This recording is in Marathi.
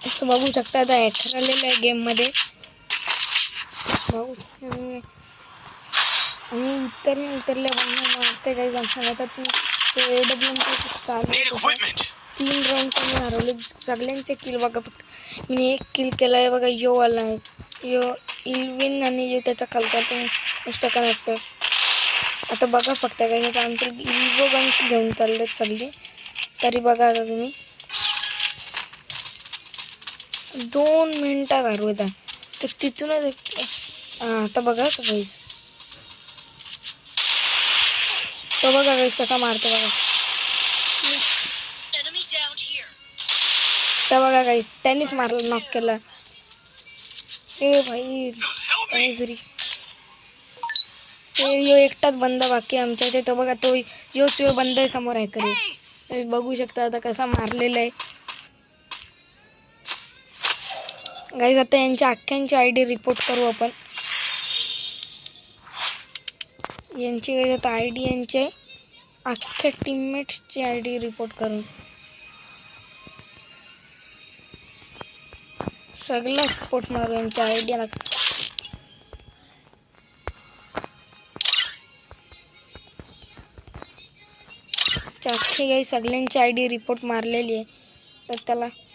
असं बघू शकता आता हॅकर आलेलं आहे गेममध्ये. बघू आणि उतरल्या मारते काही जमणार आता ते AWM चालू 3 राऊंड कमी हरवले सगळ्यांचे किल बघा. फक्त मी 1 किल केला आहे बघा. यो आला आहे यो इल्विन आणि त्याच्या खालचा पण पुस्तकान असतं. आता बघा फक्त काही आता आमचे इल्वो गन्स घेऊन चाललेत सगळे. तरी बघा आता तुम्ही 2 मिनिटात हरवत आहे तर तिथूनच आता बघा काहीच तो बघा काहीच कसा मारतो बघा. तर बघा काहीच त्यांनीच मारला नॉक केला. ए भाई जरी यो एकटाच बंद बाकी आमच्या तो बघा तो यो बंद आहे समोर आहे करी बघू शकता आता कसा मारलेला आहे गाईज. आता यांच्या अख्ख्यांची ID रिपोर्ट करू आपण. यांची गाईज आता ID यांचे अख्ख्या टीममेट्सची ID रिपोर्ट करून सगळं रिपोर्ट मारू यांच्या ID ला. अख्खी गाई सगळ्यांची ID रिपोर्ट मारलेली आहे तर त्याला